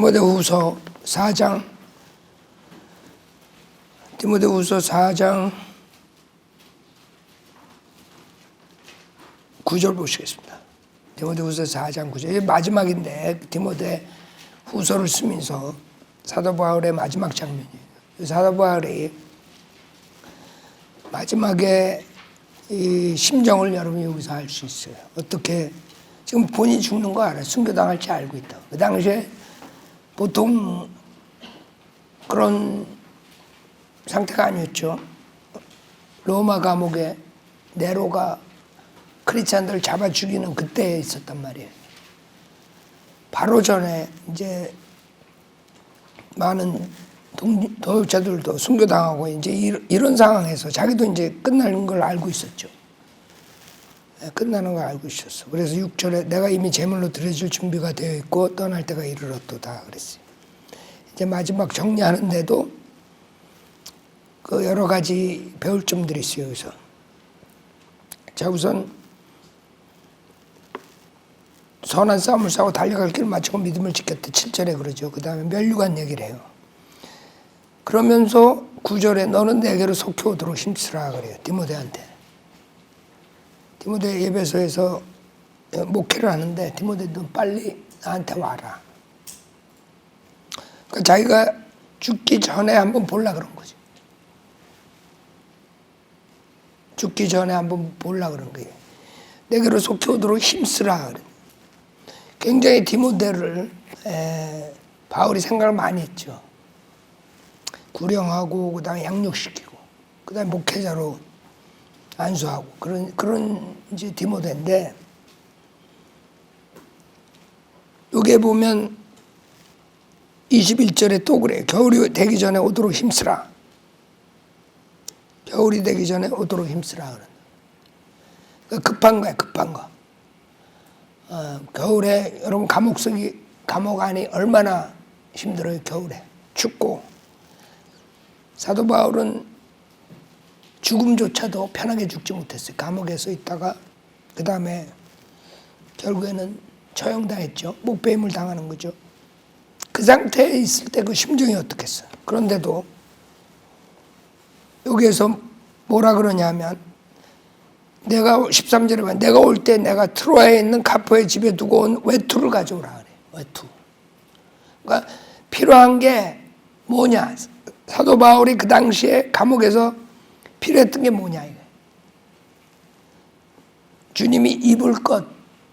디모데후서 4장 9절 보시겠습니다. 디모데후서 4장 9절. 이게 마지막인데 디모데후서를 쓰면서 사도 바울의 마지막 장면이에요. 사도 바울이 마지막에 이 심정을 여러분이 여기서 알 수 있어요. 어떻게 지금 본인이 죽는 거 알아요. 순교당할지 알고 있다. 그 당시에 보통 그런 상태가 아니었죠. 로마 감옥에 네로가 크리스찬들 잡아 죽이는 그때에 있었단 말이에요. 바로 전에 이제 많은 동역자들도 순교당하고 이제 이런 상황에서 자기도 이제 끝나는 걸 알고 있었죠. 끝나는 걸 알고 있었어. 그래서 6절에 내가 이미 제물로 드려질 준비가 되어 있고 떠날 때가 이르렀도다 그랬어요. 이제 마지막 정리하는데도 그 여러 가지 배울 점들이 있어요. 여기서 자, 우선 선한 싸움을 싸고 달려갈 길을 마치고 믿음을 지켰다. 7절에 그러죠. 그 다음에 면류관 얘기를 해요. 그러면서 9절에 너는 내게로 속히 오도록 힘쓰라 그래요. 디모데한테. 디모데 예배소에서 목회를 하는데 디모데도 빨리 나한테 와라. 그러니까 자기가 죽기 전에 한번 보려고 그런 거지. 죽기 전에 한번 보려고 그런 거예요. 내게로 속히 오도록 힘쓰라 그래. 굉장히 디모데를 바울이 생각을 많이 했죠. 구령하고 그다음에 양육시키고 그다음에 목회자로 안수하고 그런 이제 디모데인데 여기에 보면 21절에 또 그래요. 겨울이 되기 전에 오도록 힘쓰라. 겨울이 되기 전에 오도록 힘쓰라. 그러니까 급한 거야, 급한 거. 겨울에 여러분 감옥 안이 얼마나 힘들어요. 겨울에 춥고 사도 바울은 죽음조차도 편하게 죽지 못했어요. 감옥에서 있다가 그 다음에 결국에는 처형당했죠. 목배임을 당하는 거죠. 그 상태에 있을 때 그 심정이 어떻겠어요. 그런데도 여기에서 뭐라 그러냐면 내가 13절에 보면 내가 올 때 내가 트로아에 있는 가포의 집에 두고 온 외투를 가져오라 그래요. 외투. 그러니까 필요한 게 뭐냐. 사도 바울이 그 당시에 감옥에서 필요했던 게 뭐냐 이게. 주님이 입을 것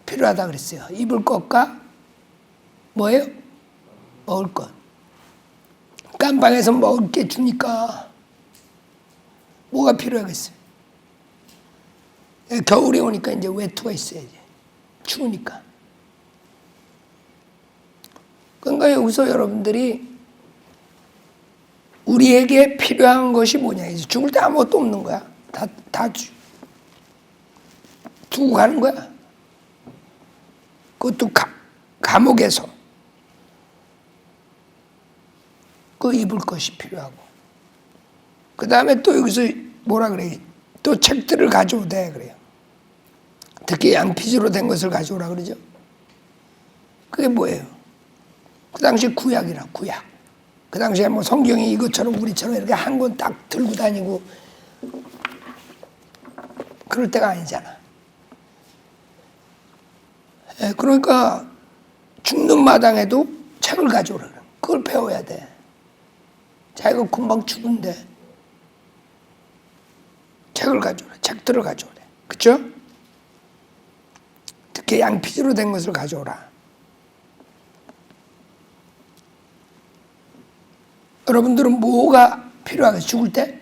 필요하다 그랬어요. 입을 것과 뭐예요? 먹을 것. 깜방에서 먹을 게 주니까 뭐가 필요하겠어요? 겨울이 오니까 이제 외투가 있어야지. 추우니까. 그러니까 여기서 여러분들이 우리에게 필요한 것이 뭐냐. 이제 죽을 때 아무것도 없는 거야. 다 두고 가는 거야. 그것도 감옥에서 그 입을 것이 필요하고. 그 다음에 또 여기서 뭐라 그래. 또 책들을 가져오대 그래요. 특히 양피지로 된 것을 가져오라 그러죠. 그게 뭐예요? 그 당시 구약이라 구약. 그 당시에 뭐 성경이 이것처럼 우리처럼 이렇게 한 권 딱 들고 다니고 그럴 때가 아니잖아. 그러니까 죽는 마당에도 책을 가져오라. 그걸 배워야 돼. 자기가 금방 죽은데 책을 가져오라. 책들을 가져오래. 그렇죠? 특히 양피지로 된 것을 가져오라. 여러분들은 뭐가 필요하겠어요? 죽을 때?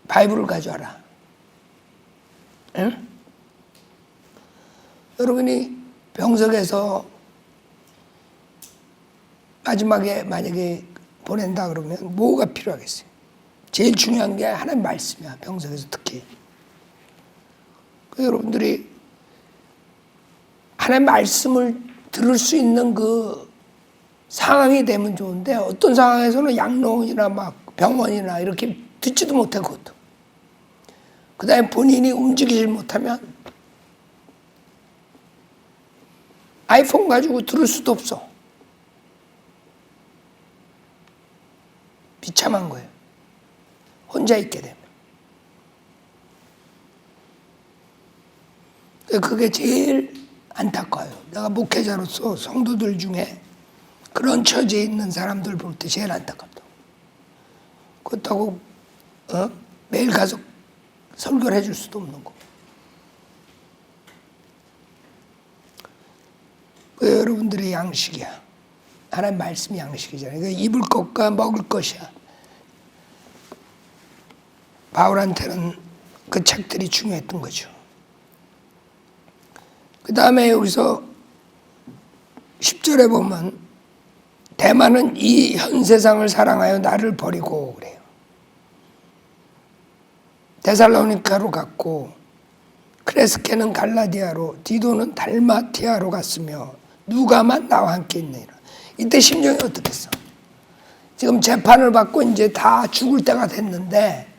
바이블을 가져와라. 응? 여러분이 병석에서 마지막에 만약에 보낸다 그러면 뭐가 필요하겠어요? 제일 중요한 게 하나님 말씀이야. 병석에서 특히. 여러분들이 하나님 말씀을 들을 수 있는 그 상황이 되면 좋은데 어떤 상황에서는 양로원이나 막 병원이나 이렇게 듣지도 못해 그것도. 그 다음에 본인이 움직이질 못하면 아이폰 가지고 들을 수도 없어. 비참한 거예요. 혼자 있게 되면. 그게 제일 안타까워요. 내가 목회자로서 성도들 중에 그런 처지에 있는 사람들 볼 때 제일 안타깝다. 그렇다고 매일 가서 설교를 해줄 수도 없는 거. 그 여러분들의 양식이야. 하나님 말씀이 양식이잖아요. 그 입을 것과 먹을 것이야. 바울한테는 그 책들이 중요했던 거죠. 그 다음에 여기서 10절에 보면 대만은 이 현 세상을 사랑하여 나를 버리고 그래요. 데살로니가로 갔고 크레스케는 갈라디아로 디도는 달마티아로 갔으며 누가만 나와 함께 있느니라. 이때 심정이 어떻겠어? 지금 재판을 받고 이제 다 죽을 때가 됐는데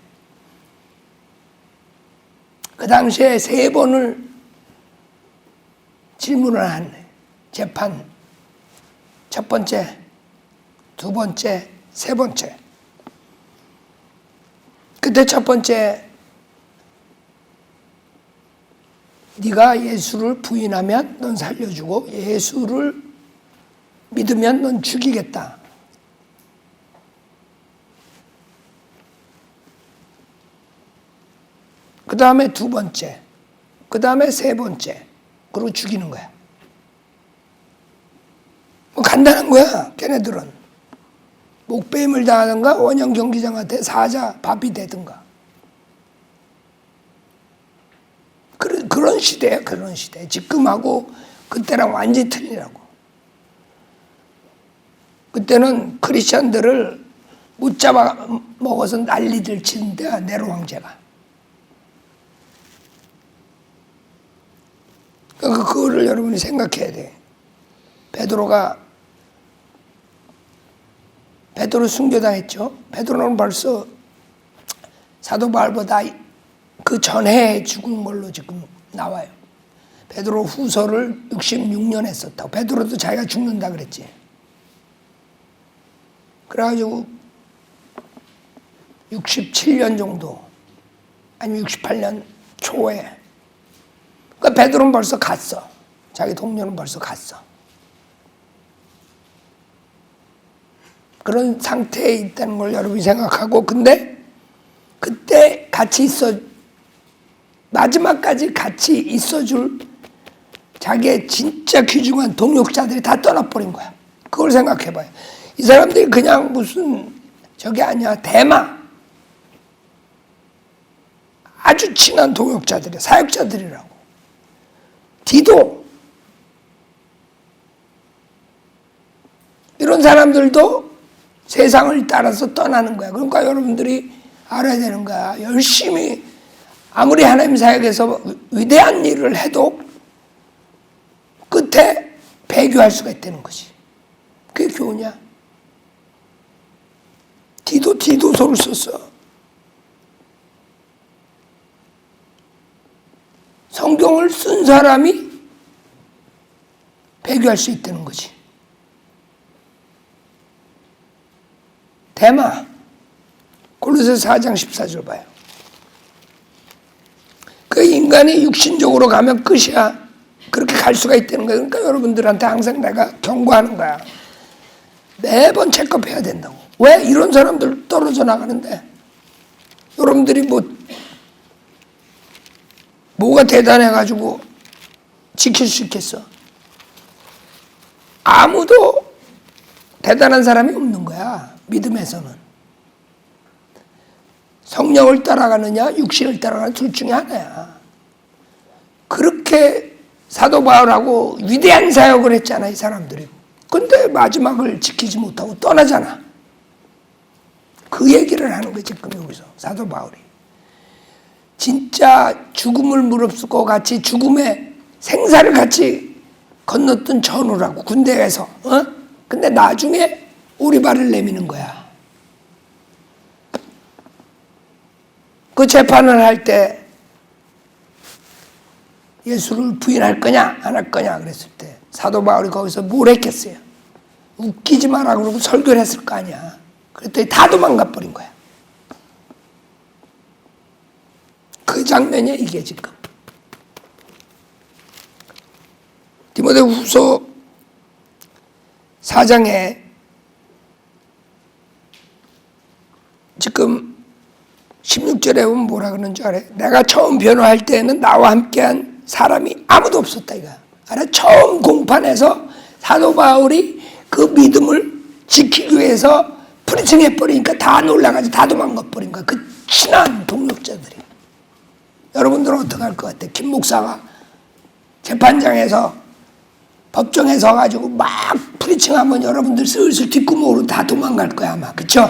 그 당시에 3번을 질문을 하네. 재판 첫 번째, 두 번째, 세 번째. 그때 첫 번째 네가 예수를 부인하면 넌 살려주고 예수를 믿으면 넌 죽이겠다. 그 다음에 두 번째, 그 다음에 세 번째, 그리고 죽이는 거야. 뭐 간단한 거야. 걔네들은 목배임을 당하든가 원형 경기장한테 사자 밥이 되든가. 그런 시대야. 그런 시대. 지금하고 그때랑 완전히 틀리라고. 그때는 크리스천들을 못 잡아 먹어서 난리들 치는 데야. 네로 황제가. 그러니까 그거를 여러분이 생각해야 돼. 베드로 순교당했죠. 베드로는 벌써 사도 바울보다 그 전에 죽은 걸로 지금 나와요. 베드로 후서를 66년에 썼다고. 베드로도 자기가 죽는다 그랬지. 그래가지고 67년 정도 아니면 68년 초에 그러니까 베드로는 벌써 갔어. 자기 동료는 벌써 갔어. 그런 상태에 있다는 걸 여러분이 생각하고 근데 그때 같이 마지막까지 같이 있어줄 자기의 진짜 귀중한 동역자들이 다 떠나버린 거야. 그걸 생각해봐요. 이 사람들이 그냥 무슨 저게 아니야. 대마. 아주 친한 동역자들이야. 사역자들이라고. 디도. 이런 사람들도 세상을 따라서 떠나는 거야. 그러니까 여러분들이 알아야 되는 거야. 열심히 아무리 하나님 사역에서 위대한 일을 해도 끝에 배교할 수가 있다는 거지. 그게 교훈이야. 디도서를 썼어. 성경을 쓴 사람이 배교할 수 있다는 거지. 대마. 골로새서 4장 14절 봐요. 그 인간이 육신적으로 가면 끝이야. 그렇게 갈 수가 있다는 거야. 그러니까 여러분들한테 항상 내가 경고하는 거야. 매번 체크해야 된다고. 왜? 이런 사람들 떨어져 나가는데 여러분들이 뭐가 대단해가지고 지킬 수 있겠어? 아무도 대단한 사람이 없는 거야. 믿음에서는. 성령을 따라가느냐 육신을 따라가느냐 둘 중에 하나야. 그렇게 사도 바울하고 위대한 사역을 했잖아. 이 사람들이. 근데 마지막을 지키지 못하고 떠나잖아. 그 얘기를 하는 거지 지금 여기서 사도 바울이. 진짜 죽음을 무릅쓰고 같이 죽음의 생사를 같이 건넜던 전우라고 군대에서. 근데 나중에 오리발을 내미는 거야. 그 재판을 할 때 예수를 부인할 거냐 안 할 거냐 그랬을 때 사도 바울이 거기서 뭘 했겠어요? 웃기지 마라 그러고 설교를 했을 거 아니야. 그랬더니 다 도망가 버린 거야. 그 장면이야 이게 지금. 디모데후서 4장에 지금 16절에 보면 뭐라 그러는 줄 알아요? 내가 처음 변호할 때는 나와 함께한 사람이 아무도 없었다 이거야. 알아? 처음 공판에서 사도 바울이 그 믿음을 지키기 위해서 프리칭해버리니까 다 놀라가지고 다 도망가버린 거야. 그 친한 동력자들이. 여러분들은 어떻게 할 것 같아? 김 목사가 재판장에서 법정에 서가지고 막 프리칭하면 여러분들 슬슬 뒷구멍으로 다 도망갈 거야 아마. 그쵸?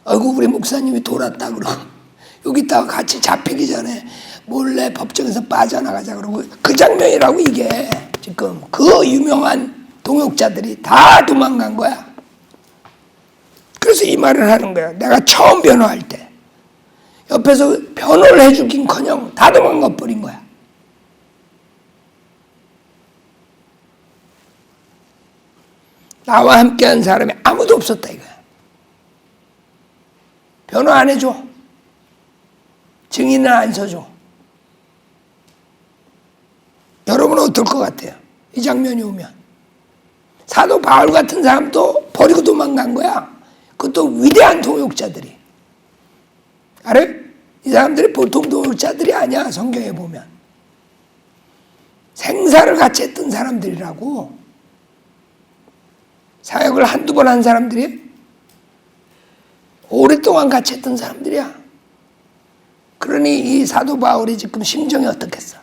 어이구 우리 목사님이 돌았다 그러고 여기다가 같이 잡히기 전에 몰래 법정에서 빠져나가자 그러고 그 장면이라고 이게 지금 그 유명한 동역자들이 다 도망간 거야. 그래서 이 말을 하는 거야. 내가 처음 변호할 때 옆에서 변호를 해주긴커녕 다 도망가 버린 거야. 나와 함께한 사람이 아무도 없었다 이거야. 변호 안 해줘. 증인을 안 서줘. 여러분은 어떨 것 같아요? 이 장면이 오면. 사도 바울 같은 사람도 버리고 도망간 거야. 그것도 위대한 동역자들이. 알아요? 이 사람들이 보통 동역자들이 아니야. 성경에 보면. 생사를 같이 했던 사람들이라고. 사역을 한두 번 한 사람들이 오랫동안 같이 했던 사람들이야. 그러니 이 사도 바울이 지금 심정이 어떻겠어?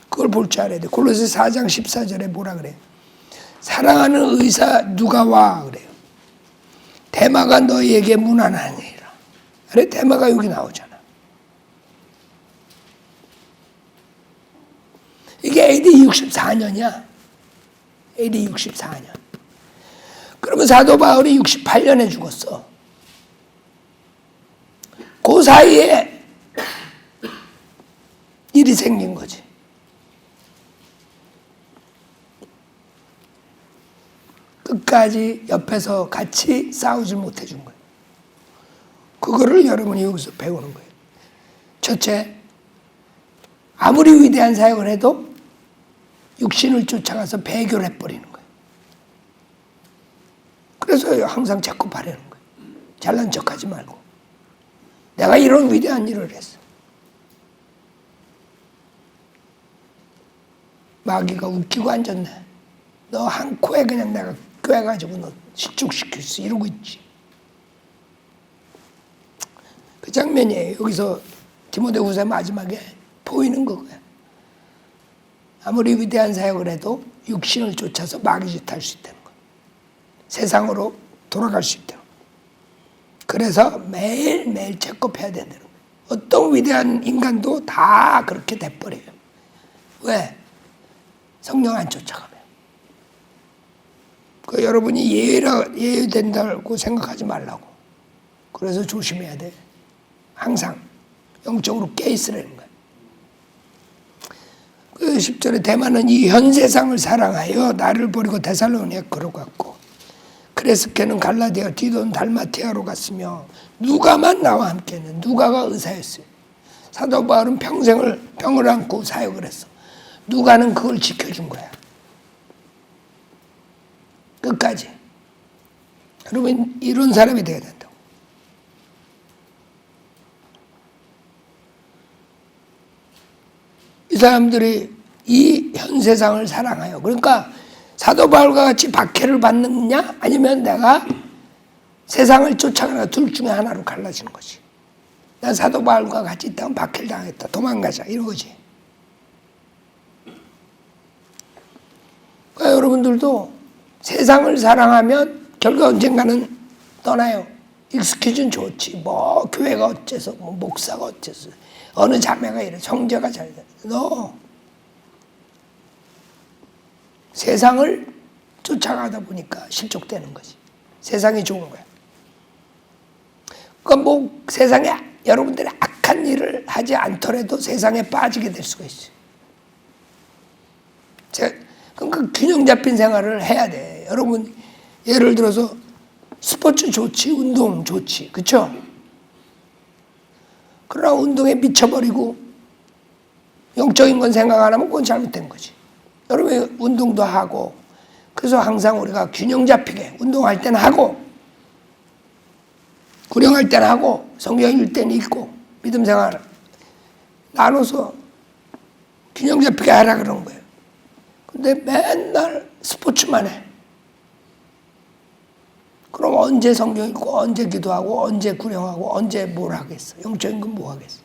그걸 볼 줄 알아야 돼. 골로새 4장 14절에 뭐라 그래요? 사랑하는 의사 누가 와 그래요. 데마가 너희에게 문안하니라. 그래 데마가 여기 나오잖아. 이게 AD 64년이야. AD 64년. 그러면 사도 바울이 68년에 죽었어. 그 사이에 일이 생긴 거지. 끝까지 옆에서 같이 싸우지 못해 준 거예요. 그거를 여러분이 여기서 배우는 거예요. 첫째, 아무리 위대한 사역을 해도 육신을 쫓아가서 배교를 해버리는 거예요. 그래서 항상 자꾸 바라는 거예요. 잘난 척하지 말고. 내가 이런 위대한 일을 했어. 마귀가 웃기고 앉았네. 너 한 코에 그냥 내가 꿰가지고 너 실족시킬 수 이러고 있지. 그 장면이에요. 여기서 디모데후서 마지막에 보이는 거고요. 아무리 위대한 사역을 해도 육신을 쫓아서 마귀짓 할 수 있다는 거예요. 세상으로 돌아갈 수 있다는 거예요. 그래서 매일매일 체크해야 된다는 거예요. 어떤 위대한 인간도 다 그렇게 돼버려요. 왜? 성령 안 쫓아가면. 여러분이 예외된다고 생각하지 말라고. 그래서 조심해야 돼. 항상 영적으로 깨있으라는 거예요. 그 10절에 대만은 이 현 세상을 사랑하여 나를 버리고 데살로니가에 걸어갔고 크레스케는 갈라디아 디도는 달마티아로 갔으며 누가만 나와 함께는 누가가 의사였어요. 사도 바울은 평생을 병을 안고 사역을 했어. 누가는 그걸 지켜준 거야. 끝까지. 여러분 이런 사람이 되어야 된다고. 이 사람들이 이 현 세상을 사랑해요. 그러니까 사도 바울과 같이 박해를 받느냐 아니면 내가 세상을 쫓아가나 둘 중에 하나로 갈라지는 거지. 난 사도 바울과 같이 있다면 박해를 당했다. 도망가자 이런 거지. 그러니까 여러분들도 세상을 사랑하면 결국 언젠가는 떠나요. 익스큐즈는 좋지. 뭐 교회가 어째서 뭐 목사가 어째서 어느 자매가 이래 성제가 잘 돼. 너 세상을 쫓아가다 보니까 실족되는 거지. 세상이 좋은 거야. 그러니까 뭐 세상에 여러분들이 악한 일을 하지 않더라도 세상에 빠지게 될 수가 있어요. 그러니까 균형 잡힌 생활을 해야 돼. 여러분 예를 들어서 스포츠 좋지, 운동 좋지, 그렇죠? 그러나 운동에 미쳐버리고 영적인 건 생각 안 하면 그건 잘못된 거지. 여러분 운동도 하고, 그래서 항상 우리가 균형 잡히게 운동할 때는 하고, 구령할 때는 하고, 성경 읽을 때는 읽고, 믿음 생활 나눠서 균형 잡히게 하라 그런 거예요. 근데 맨날 스포츠만 해. 그럼 언제 성경 읽고, 언제 기도하고, 언제 구령하고, 언제 뭘 하겠어? 영적인 건 뭐 하겠어?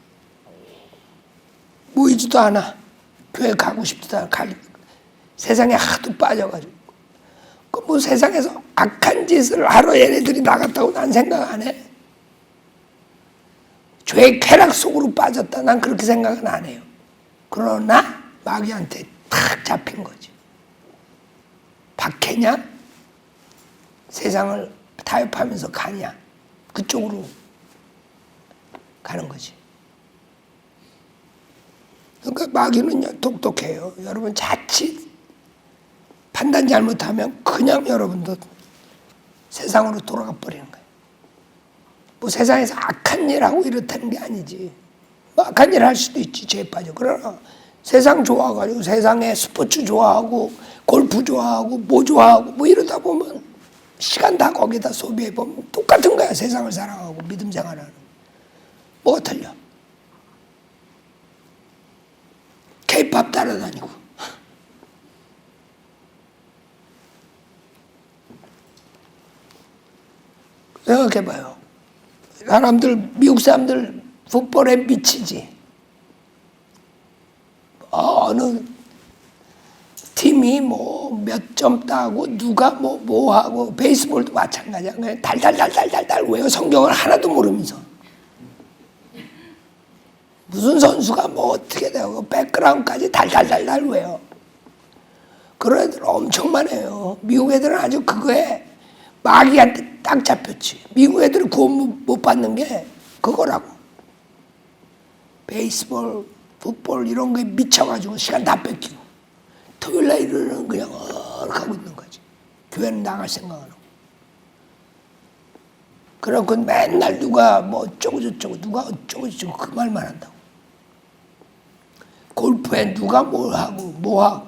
모이지도 않아. 교회 가고 싶지도 않아. 세상에 하도 빠져가지고. 그 뭐 세상에서 악한 짓을 하러 얘네들이 나갔다고 난 생각 안 해. 죄의 쾌락 속으로 빠졌다. 난 그렇게 생각은 안 해요. 그러나 마귀한테 탁 잡힌 거지. 박해냐? 세상을 타협하면서 가냐? 그쪽으로 가는 거지. 그러니까 마귀는 똑똑해요. 여러분 자칫 판단 잘못하면 그냥 여러분도 세상으로 돌아가 버리는 거예요. 뭐 세상에서 악한 일 하고 이렇다는 게 아니지. 뭐 악한 일 할 수도 있지, 죄에 빠져. 그러나 세상 좋아가지고 세상에 스포츠 좋아하고 골프 좋아하고 뭐 좋아하고 뭐 이러다 보면 시간 다 거기다 소비해 보면 똑같은 거야. 세상을 사랑하고 믿음 생활하는. 뭐가 틀려? K-팝 따라다니고. 생각해봐요. 사람들, 미국 사람들 풋볼에 미치지. 어느 팀이 뭐 몇 점 따고 누가 뭐 하고 베이스볼도 마찬가지야. 그냥 달달달달달달 외워. 성경을 하나도 모르면서. 무슨 선수가 뭐 어떻게 되고 백그라운드까지 달달달달 외워. 그런 애들 엄청 많아요. 미국 애들은 아주 그거에 마귀한테 딱 잡혔지. 미국 애들은 구원 못 받는 게 그거라고. 베이스볼, 풋볼 이런 거에 미쳐가지고 시간 다 뺏기고 토요일날 일요일은 그냥 하고 있는 거지. 교회는 나갈 생각 안 하고. 그러고 맨날 누가 뭐 어쩌고 저쩌고 누가 어쩌고 저쩌고 그 말만 한다고. 골프에 누가 뭘 하고 뭐 하고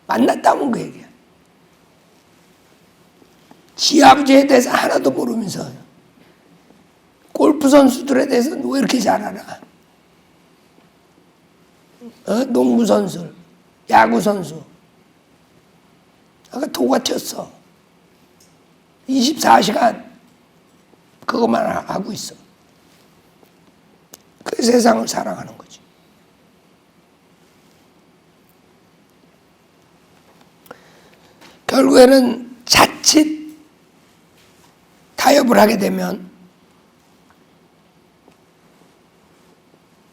만났다면 그 얘기야. 지 아버지에 대해서 하나도 모르면서 골프 선수들에 대해서는 왜 이렇게 잘 알아? 농구 선수, 야구 선수. 아까 도가 쳤어. 24시간 그것만 하고 있어. 그 세상을 사랑하는 거지. 결국에는 자칫 타협을 하게 되면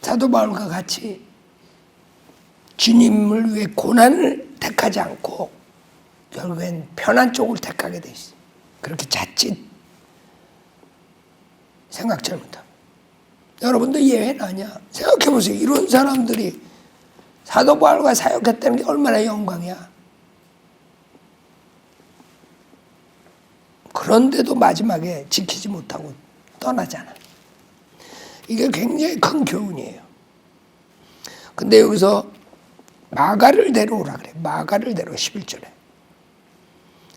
사도 바울과 같이 주님을 위해 고난을 택하지 않고 결국엔 편한 쪽을 택하게 돼 있어. 그렇게 자칫 생각 잘못하면. 여러분도 예외는 아니야. 생각해보세요. 이런 사람들이 사도 바울과 사역했다는 게 얼마나 영광이야. 그런데도 마지막에 지키지 못하고 떠나잖아. 이게 굉장히 큰 교훈이에요. 근데 여기서 마가를 데려오라 그래. 마가를 데려오 11절에.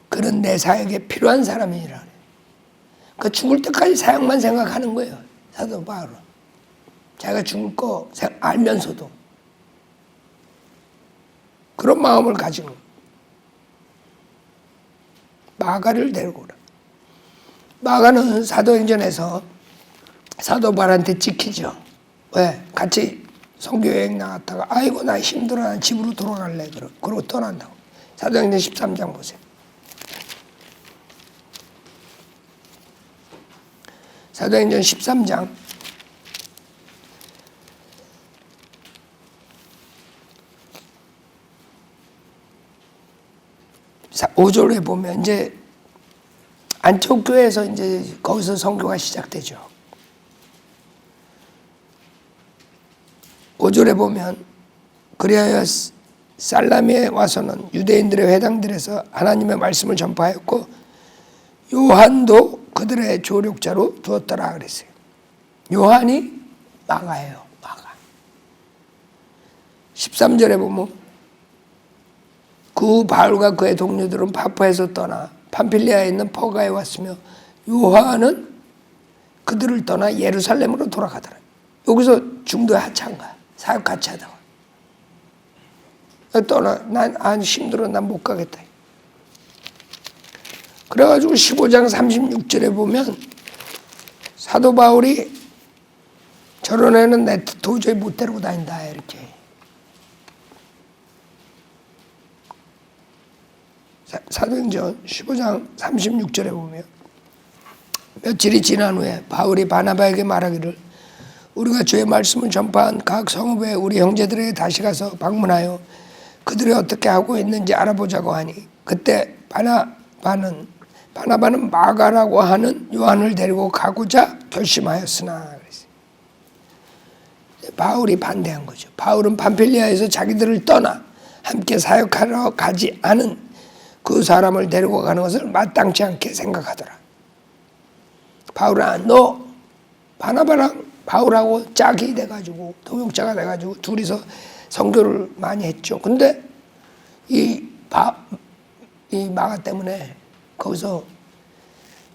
그는 내 사역에 필요한 사람이라 그래. 그 죽을 때까지 사역만 생각하는 거예요. 사도 바울은. 자기가 죽을 거 알면서도 그런 마음을 가지고 마가를 데려오라. 마가는 사도행전에서 사도 바울한테 찍히죠. 왜? 같이 선교여행 나갔다가 아이고 나 힘들어 난 집으로 돌아갈래 그러고 떠난다고. 사도행전 13장 보세요. 사도행전 13장 5절에 보면 이제 안티옥 교회에서 이제 거기서 선교가 시작되죠. 5절에 보면 그리하여 살라미에 와서는 유대인들의 회당들에서 하나님의 말씀을 전파하였고 요한도 그들의 조력자로 두었더라 그랬어요. 요한이 마가예요. 마가. 13절에 보면 그 후 바울과 그의 동료들은 파포에서 떠나 팜필리아에 있는 퍼가에 왔으며 요한은 그들을 떠나 예루살렘으로 돌아가더라. 여기서 중도에 하차한 거야. 사역 같이 하다가. 떠나. 난 힘들어. 난 못 가겠다. 그래가지고 15장 36절에 보면 사도 바울이 저런 애는 내 도저히 못 데리고 다닌다. 이렇게. 사도행전 15장 36절에 보면 며칠이 지난 후에 바울이 바나바에게 말하기를 우리가 주의 말씀을 전파한 각 성읍에 우리 형제들에게 다시 가서 방문하여 그들이 어떻게 하고 있는지 알아보자고 하니 그때 바나바는 마가라고 하는 요한을 데리고 가고자 결심하였으나 그랬어요. 바울이 반대한 거죠. 바울은 팜필리아에서 자기들을 떠나 함께 사역하러 가지 않은 그 사람을 데리고 가는 것을 마땅치 않게 생각하더라. 바울아, 너 바나바랑 바울하고 짝이 돼가지고 동역자가 돼가지고 둘이서 선교를 많이 했죠. 근데 이 마가 때문에 거기서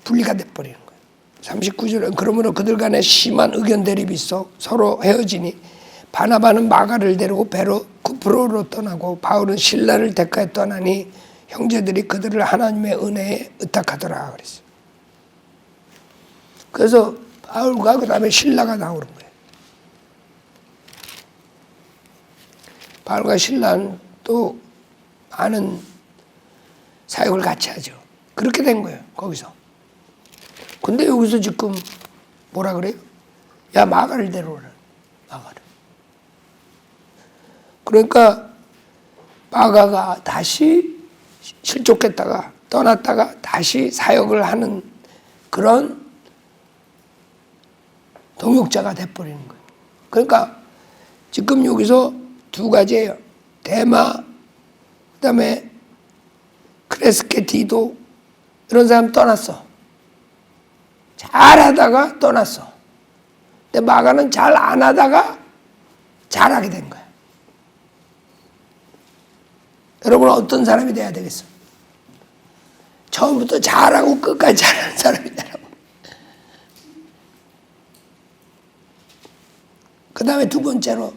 분리가 돼버리는 거예요. 39절에 그러므로 그들 간에 심한 의견 대립이 있어 서로 헤어지니 바나바는 마가를 데리고 배로 쿠프로로 떠나고 바울은 실라를 대가에 떠나니 형제들이 그들을 하나님의 은혜에 의탁하더라 그랬어요. 그래서 바울과 그 다음에 실라가 나오는 거예요. 바울과 실라는 또 많은 사역을 같이 하죠. 그렇게 된 거예요. 거기서. 근데 여기서 지금 뭐라 그래요? 야, 마가를 데려오라. 마가를. 그러니까 마가가 다시 실족했다가 떠났다가 다시 사역을 하는 그런 동역자가 돼버리는 거예요. 그러니까 지금 여기서 두 가지예요. 데마, 그 다음에 크레스케 디도 이런 사람 떠났어. 잘하다가 떠났어. 근데 마가는 잘 안 하다가 잘하게 된 거야. 여러분은 어떤 사람이 돼야 되겠어? 처음부터 잘하고 끝까지 잘하는 사람이 되라고. 그 다음에 두 번째로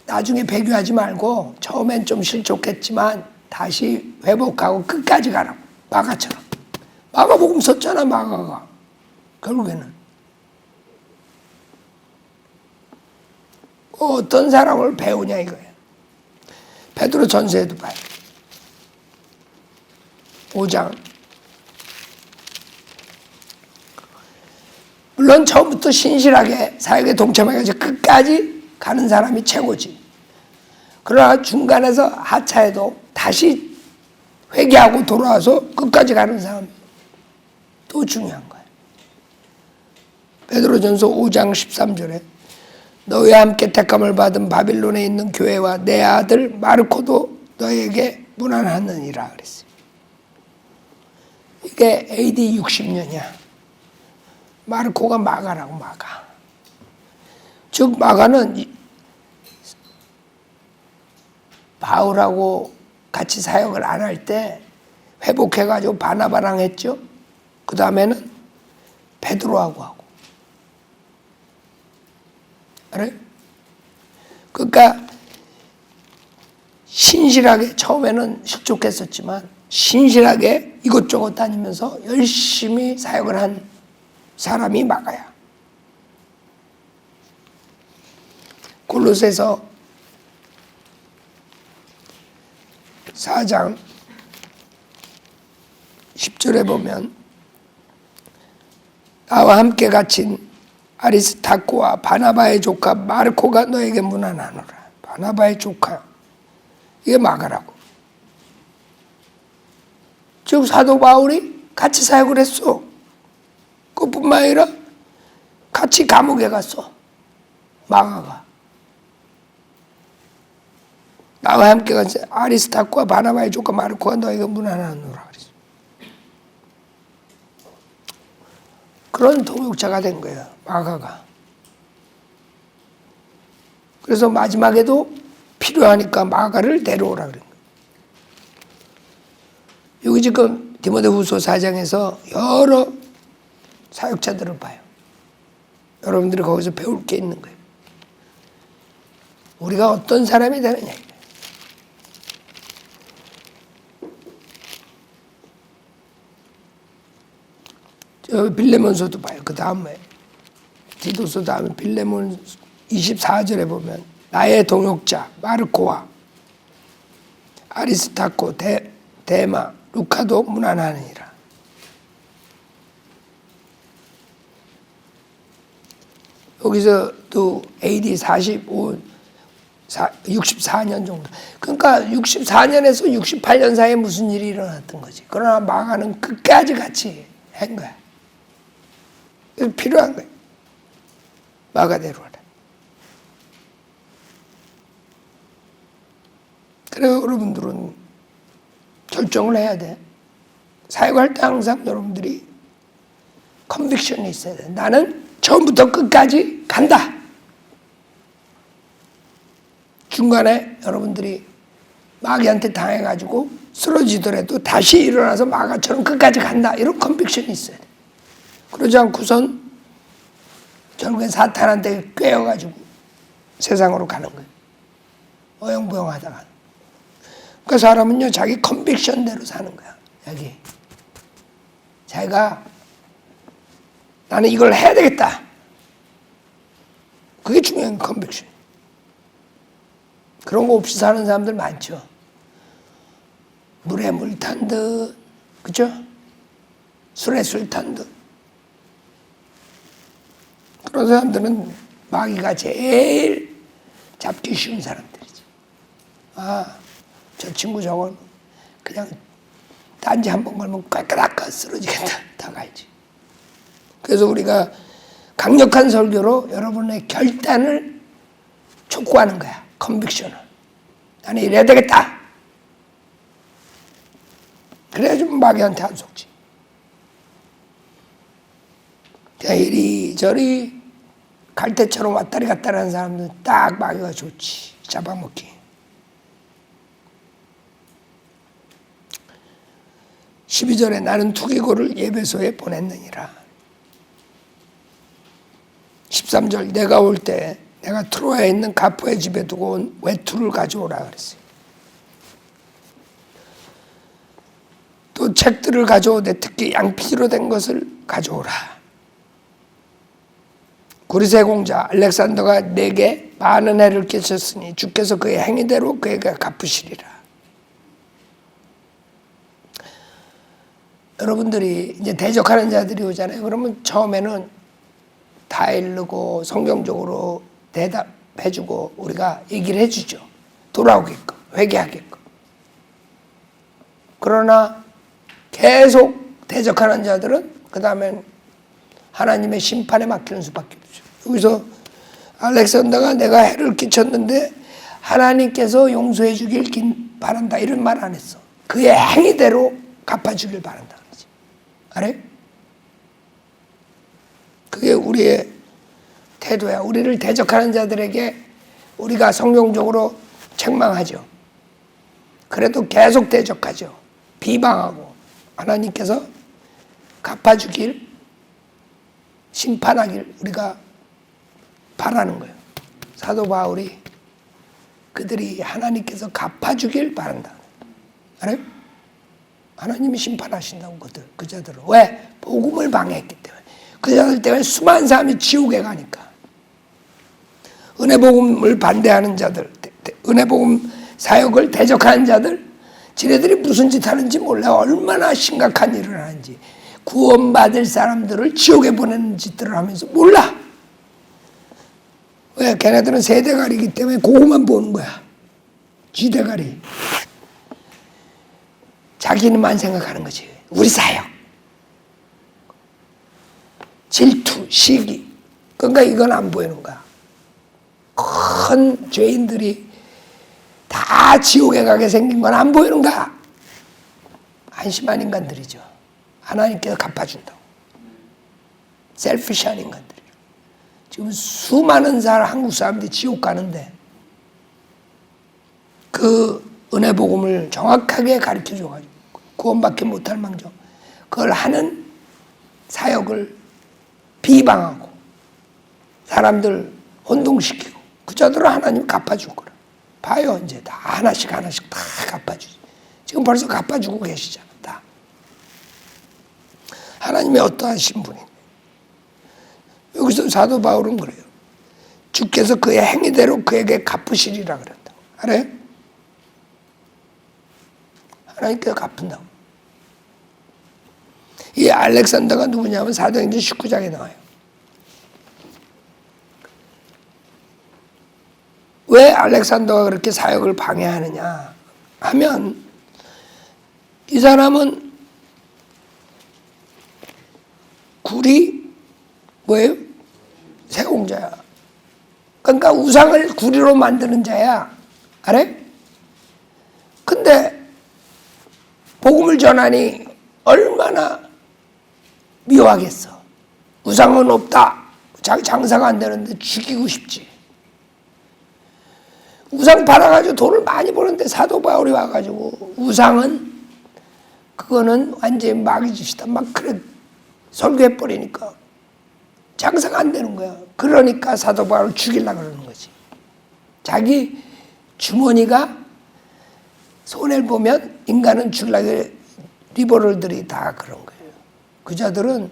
나중에 배교하지 말고 처음엔 좀 실족했지만 다시 회복하고 끝까지 가라고. 마가처럼. 마가복음 썼잖아, 마가가. 결국에는. 어떤 사람을 배우냐 이거예요. 베드로 전서에도 봐요. 5장. 물론 처음부터 신실하게 사역에 동참해가지고 끝까지 가는 사람이 최고지. 그러나 중간에서 하차해도 다시 회개하고 돌아와서 끝까지 가는 사람이 또 중요한 거예요. 베드로전서 5장 13절에 너희와 함께 택함을 받은 바빌론에 있는 교회와 내 아들 마르코도 너에게 문안하느니라 그랬어요. 이게 AD 60년이야. 마르코가 마가라고. 마가. 즉 마가는 바울하고 같이 사역을 안 할 때 회복해가지고 바나바랑 했죠. 그 다음에는 베드로하고 하고. 알아요? 그러니까 신실하게 처음에는 실족했었지만 신실하게 이것저것 다니면서 열심히 사역을 한 사람이 마가야. 골로새서 4장 10절에 보면 나와 함께 갇힌 아리스타코와 바나바의 조카 마르코가 너에게 문안하노라. 바나바의 조카. 이게 마가라고. 즉 사도 바울이 같이 사역을 했어. 그뿐만 아니라 같이 감옥에 갔어. 마가가. 나와 함께 간 아리스타크와 바나바의 조카 마르코가 너희가 문안하노라 그랬어. 그런 동역자가 된 거예요, 마가가. 그래서 마지막에도 필요하니까 마가를 데려오라 그런 거예요. 여기 지금 디모데후서 4장에서 여러 사역자들을 봐요. 여러분들이 거기서 배울 게 있는 거예요. 우리가 어떤 사람이 되느냐. 저 빌레몬서도 봐요. 그 다음에 디도서 다음에 빌레몬 24절에 보면 나의 동역자 마르코와 아리스타코 데마 루카도 문안하느니라. 여기서 또 AD 64년 정도. 그러니까 64년에서 68년 사이에 무슨 일이 일어났던 거지. 그러나 마가는 끝까지 같이 한 거야. 그래서 필요한 거야. 마가대로 하라. 그래서 여러분들은 결정을 해야 돼. 사역할 때 항상 여러분들이 컨빅션이 있어야 돼. 나는 처음부터 끝까지 간다. 중간에 여러분들이 마귀한테 당해가지고 쓰러지더라도 다시 일어나서 마가처럼 끝까지 간다. 이런 컨빅션이 있어야 돼. 그러지 않고선 결국엔 사탄한테 꿰어가지고 세상으로 가는 거예요. 어영부영하다가. 그러니까 사람은요, 자기 컨빅션대로 사는 거야. 여기. 자기가 나는 이걸 해야 되겠다. 그게 중요한 컨빅션. 그런 거 없이 사는 사람들 많죠. 물에 물 탄 듯, 그죠? 술에 술 탄 듯. 그런 사람들은 마귀가 제일 잡기 쉬운 사람들이죠. 아, 저 친구 저건 그냥 딴지 한 번 걸면 꽉꽉 쓰러지겠다. 다 갈지. 그래서 우리가 강력한 설교로 여러분의 결단을 촉구하는 거야. 컨빅션을. 나는 이래야 되겠다. 그래야지 마귀한테 안 속지. 그냥 이리저리 갈대처럼 왔다리 갔다리 하는 사람들은 딱 마귀가 좋지. 잡아먹기. (12절에) 나는 투기고를 예배소에 보냈느니라. 13절 내가 올 때 내가 트로아에 있는 가포의 집에 두고 온 외투를 가져오라 그랬어요. 또 책들을 가져오되 특히 양피지로 된 것을 가져오라. 구리세 공자 알렉산더가 내게 많은 해를 끼쳤으니 주께서 그의 행위대로 그에게 갚으시리라. 여러분들이 이제 대적하는 자들이 오잖아요. 그러면 처음에는 다 읽고 성경적으로 대답해주고 우리가 얘기를 해주죠. 돌아오게끔, 회개하게끔. 그러나 계속 대적하는 자들은 그 다음엔 하나님의 심판에 맡기는 수밖에 없죠. 여기서 알렉산더가 내가 해를 끼쳤는데 하나님께서 용서해 주길 바란다 이런 말 안 했어. 그의 행위대로 갚아주길 바란다. 알아요? 그게 우리의 태도야. 우리를 대적하는 자들에게 우리가 성경적으로 책망하죠. 그래도 계속 대적하죠. 비방하고 하나님께서 갚아주길, 심판하길 우리가 바라는 거예요. 사도 바울이 그들이 하나님께서 갚아주길 바란다. 알아요? 하나님이 심판하신다고 그 자들을. 왜? 복음을 방해했기 때문에. 그 자들 때문에 수많은 사람이 지옥에 가니까. 은혜복음을 반대하는 자들, 은혜복음 사역을 대적하는 자들, 지네들이 무슨 짓 하는지 몰라. 얼마나 심각한 일을 하는지. 구원받을 사람들을 지옥에 보내는 짓들을 하면서 몰라. 왜? 걔네들은 세대가리이기 때문에 그거만 보는 거야. 쥐대가리. 자기는만 생각하는 거지. 우리 사역. 질투, 시기. 그러니까 이건 안 보이는 거야. 큰 죄인들이 다 다 지옥에 가게 생긴 건 안 보이는가? 한심한 인간들이죠. 하나님께서 갚아준다고. 셀피시한 인간들이죠. 지금 수많은 한국 사람들이 지옥 가는데 그 은혜 복음을 정확하게 가르쳐 줘가지고 구원받지 못할 망정 그걸 하는 사역을 비방하고 사람들 혼동시키고 그자들은 하나님 갚아줄 거라. 봐요. 이제 다 하나씩 다 갚아주지. 지금 벌써 갚아주고 계시잖아. 다. 하나님의 어떠하신 분이. 여기서 사도 바울은 그래요. 주께서 그의 행위대로 그에게 갚으시리라 그랬다. 알아요? 하나님께서 갚은다고. 이 알렉산더가 누구냐면 사도행전 19장에 나와요. 왜 알렉산더가 그렇게 사역을 방해하느냐 하면 이 사람은 굴이 뭐예요? 세공자야. 그러니까 우상을 구리로 만드는 자야. 알아요? 근데 복음을 전하니 얼마나 미워하겠어. 우상은 없다. 자기 장사가 안 되는데 죽이고 싶지. 우상 팔아가지고 돈을 많이 버는데 사도 바울이 와가지고 우상은 그거는 완전히 마귀 짓이다. 막 그래 설교해버리니까 장사가 안 되는 거야. 그러니까 사도 바울을 죽이려고 그러는 거지. 자기 주머니가 손해를 보면 인간은 줄라게 리버럴들이 다 그런 거예요. 그자들은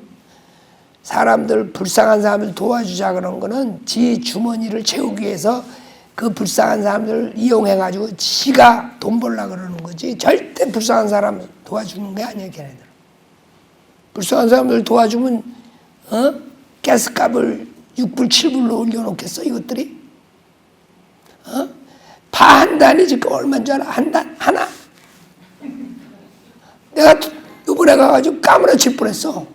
사람들 불쌍한 사람들 도와주자 그런 거는 지 주머니를 채우기 위해서 그 불쌍한 사람들을 이용해가지고 지가 돈 벌려고 그러는 거지 절대 불쌍한 사람 도와주는 게 아니야. 걔네들 불쌍한 사람들 도와주면 가스값을 6불 7불로 올려놓겠어 이것들이? 파 한 단이 지금 얼마인 줄 알아? 한 단? 하나? 내가 이번에 가가지고 까무러칠 뻔했어.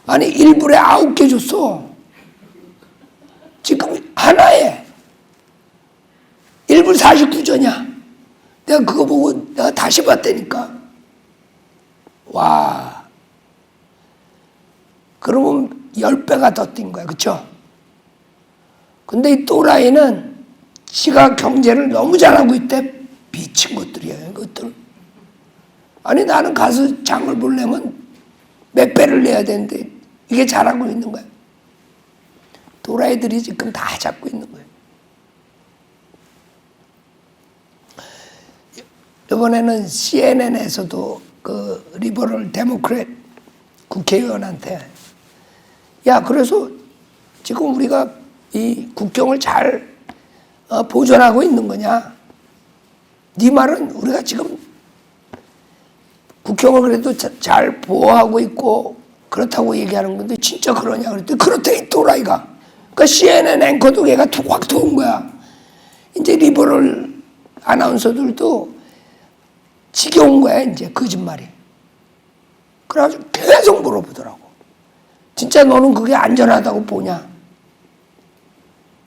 아니 1불에 9개 줬어. 지금 하나에 1불 49전이야. 내가 그거 보고 내가 다시 봤다니까. 와. 그러면 10배가 더 뛴 거야. 그쵸? 근데 이 또라이는 지가 경제를 너무 잘하고 있대. 미친 것들이야. 이것들. 아니 나는 가서 장을 보려면 몇 배를 내야 되는데 이게 잘하고 있는 거야. 또라이들이 지금 다 잡고 있는 거야. 이번에는 CNN에서도 그 리버럴 데모크레트 국회의원한테 야 그래서 지금 우리가 이 국경을 잘 보존하고 있는 거냐? 네 말은 우리가 지금 국경을 그래도 잘 보호하고 있고 그렇다고 얘기하는 건데 진짜 그러냐? 그랬더니 그렇대 이 또라이가. 그러니까 CNN 앵커도 얘가 확 도운 거야. 이제 리버럴 아나운서들도 지겨운 거야 이제 거짓말이. 그래가지고 계속 물어보더라고. 진짜 너는 그게 안전하다고 보냐?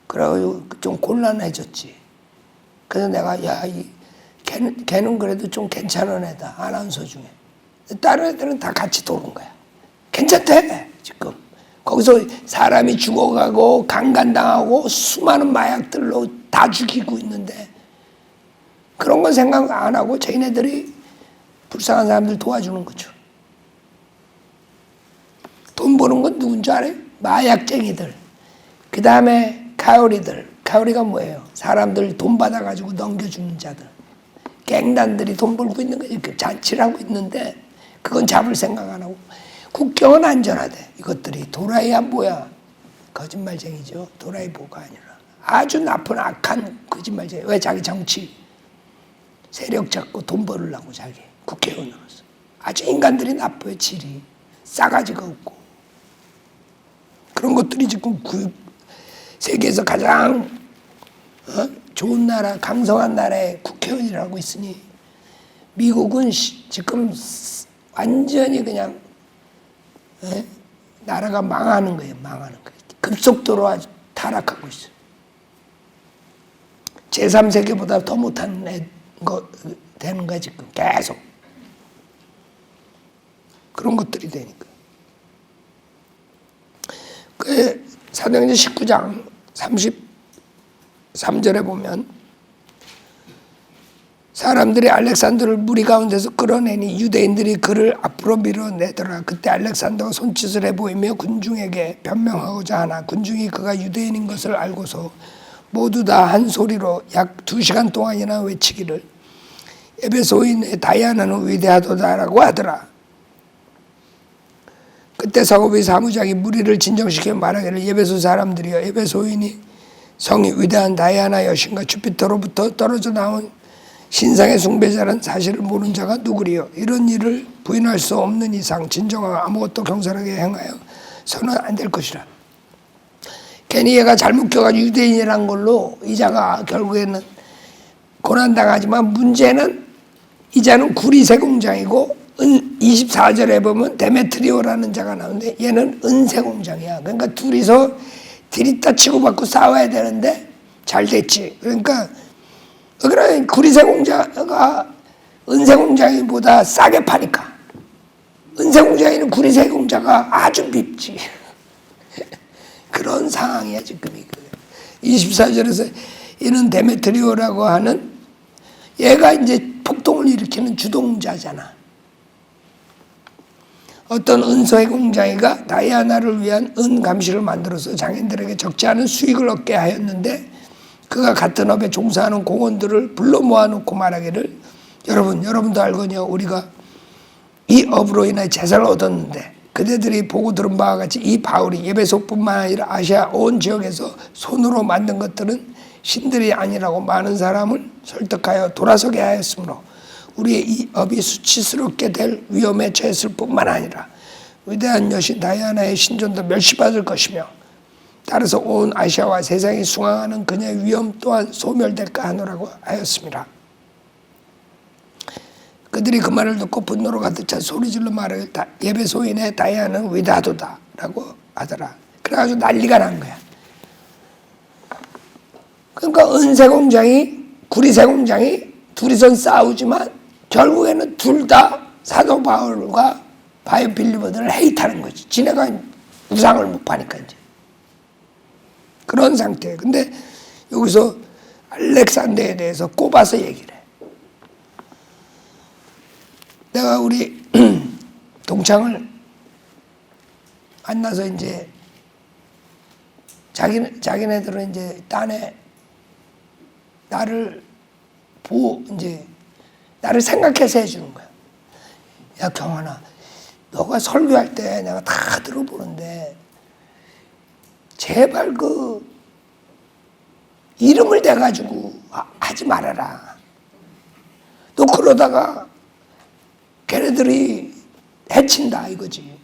그래가지고 좀 곤란해졌지. 그래서 내가 걔는 그래도 좀 괜찮은 애다. 아나운서 중에. 다른 애들은 다 같이 도는 거야. 괜찮대 지금. 거기서 사람이 죽어가고 강간당하고 수많은 마약들로 다 죽이고 있는데 그런 건 생각 안 하고 자기네들이 불쌍한 사람들 도와주는 거죠. 돈 버는 건 누군지 알아요? 마약쟁이들. 그 다음에 가오리들. 가오리가 뭐예요? 사람들 돈 받아가지고 넘겨주는 자들. 갱단들이 돈 벌고 있는 거지. 잔치를 하고 있는데 그건 잡을 생각 안 하고. 국경은 안전하대. 이것들이 도라이야 뭐야? 거짓말쟁이죠. 도라이보가 아니라. 아주 나쁜 악한 거짓말쟁이. 왜 자기 정치 세력 잡고 돈 벌으려고 자기 국회의원으로서. 아주 인간들이 나빠요. 질이. 싸가지가 없고. 그런 것들이 지금 세계에서 가장 좋은 나라, 강성한 나라의 국회의원이라고 있으니 미국은 지금 완전히 그냥 나라가 망하는 거예요. 망하는 거예요. 급속도로 아주 타락하고 있어요. 제3세계보다 더 못하는 거 되는 거야 지금 계속. 그런 것들이 되니까. 그 사도행전 19장 33절에 보면 사람들이 알렉산더를 무리 가운데서 끌어내니 유대인들이 그를 앞으로 밀어내더라. 그때 알렉산더가 손짓을 해보이며 군중에게 변명하고자 하나 군중이 그가 유대인인 것을 알고서 모두 다 한 소리로 약 2시간 동안이나 외치기를 에베소인의 다이아나는 위대하도다라고 하더라. 그때 사고비 사무장이 무리를 진정시켜 말하기를 에베소 사람들이여 에베소인이 성이 위대한 다이아나 여신과 주피터로부터 떨어져 나온 신상의 숭배자란 사실을 모르는 자가 누구리요. 이런 일을 부인할 수 없는 이상 진정하고 아무것도 경솔하게 행하여 서는 안 될 것이라. 괜히 얘가 잘못 껴가지고 유대인이란 걸로 이자가 결국에는 고난당하지만 문제는 이자는 구리세공장이고 24절에 보면 데메트리오라는 자가 나오는데 얘는 은세공장이야. 그러니까 둘이서 들이다 치고받고 싸워야 되는데 잘 됐지. 그러니까 그래 구리세공자가 은세공장이보다 싸게 파니까 은세공장이는 구리세공자가 아주 밉지. 그런 상황이야 지금. 24절에서 이는 데메트리오라고 하는 얘가 이제 폭동을 일으키는 주동자잖아. 어떤 은소의 공장이가 다이아나를 위한 은 감시를 만들어서 장인들에게 적지 않은 수익을 얻게 하였는데 그가 같은 업에 종사하는 공원들을 불러 모아놓고 말하기를 여러분도 알거니와 우리가 이 업으로 인해 재산을 얻었는데 그대들이 보고 들은 바와 같이 이 바울이 에베소뿐만 아니라 아시아 온 지역에서 손으로 만든 것들은 신들이 아니라고 많은 사람을 설득하여 돌아서게 하였으므로 우리의 이 업이 수치스럽게 될 위험에 처했을 뿐만 아니라 위대한 여신 다이아나의 신전도 멸시받을 것이며 따라서 온 아시아와 세상이 숭앙하는 그녀의 위험 또한 소멸될까 하노라고 하였습니다. 그들이 그 말을 듣고 분노로 가득 차 소리질러 말하길 에베소인의 다이아나는 위대하도다 라고 하더라. 그래가지고 난리가 난 거야. 그러니까 은세공장이 구리세공장이 둘이선 싸우지만 결국에는 둘 다 사도 바울과 바이오빌리버들을 헤이트하는 거지. 지네가 우상을 못 파니까 이제. 그런 상태예요. 근데 여기서 알렉산더에 대해서 꼽아서 얘기를 해. 내가 우리 동창을 만나서 이제 자기네들은 이제 딴에 나를 이제 나를 생각해서 해주는 거야. 야 경환아, 너가 설교할 때 내가 다 들어보는데 제발 그 이름을 대가지고 하지 말아라. 너 그러다가 걔네들이 해친다 이거지.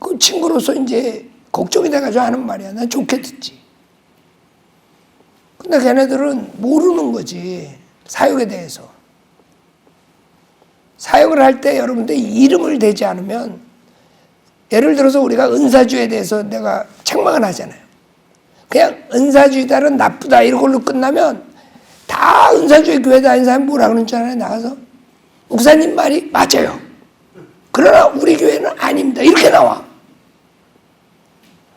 그 친구로서 이제 걱정이 돼가지고 하는 말이야. 난 좋게 듣지. 근데 걔네들은 모르는 거지. 사역에 대해서. 사역을 할 때 여러분들 이름을 대지 않으면 예를 들어서 우리가 은사주에 대해서 내가 책망을 하잖아요. 그냥 은사주의다는 나쁘다 이걸로 끝나면 다 은사주의 교회 다니는 사람이 뭐라 그러는 줄 알아요? 나가서 목사님 말이 맞아요. 그러나 우리 교회는 아닙니다. 이렇게 나와.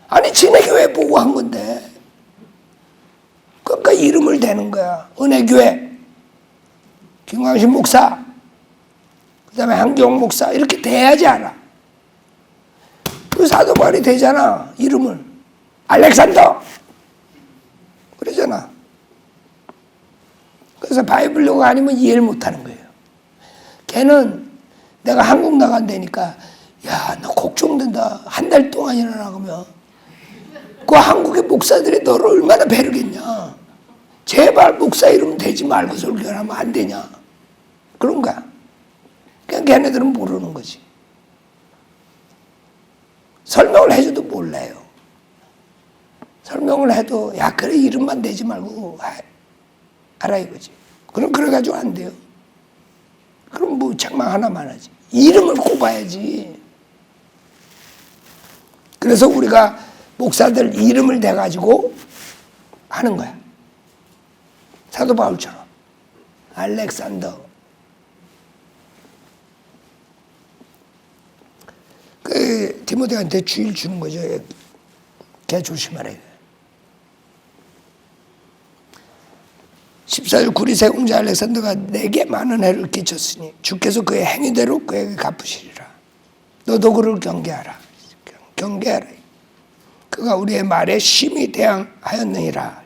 아니 지네 교회 보고 한 건데 그러니까 이름을 대는 거야. 은혜교회 김광신 목사 그 다음에 한경 목사 이렇게 대야지 않아. 그 사도 바울이 되잖아. 이름을 알렉산더 그러잖아. 그래서 바이블로가 아니면 이해를 못하는 거예요. 걔는 내가 한국 나간다니까 야 너 걱정된다. 한 달 동안이나 나가면 그 한국의 목사들이 너를 얼마나 배르겠냐. 제발 목사 이름 대지 말고 설교를 하면 안 되냐. 그런 거야. 그냥 걔네들은 모르는 거지. 설명을 해줘도 몰라요. 설명을 해도 야 그래 이름만 대지 말고 알아 이거지. 그럼 그래가지고 안 돼요. 그럼 뭐 책망 하나만 하지. 이름을 꼽아야지. 그래서 우리가 목사들 이름을 대가지고 하는 거야. 사도 바울처럼. 알렉산더. 그 디모데한테 주의를 주는 거죠. 걔 조심하라. 14일 구리 세공자 알렉산더가 내게 많은 해를 끼쳤으니 주께서 그의 행위대로 그에게 갚으시리라. 너도 그를 경계하라. 경계하라. 그가 우리의 말에 심히 대항하였느니라.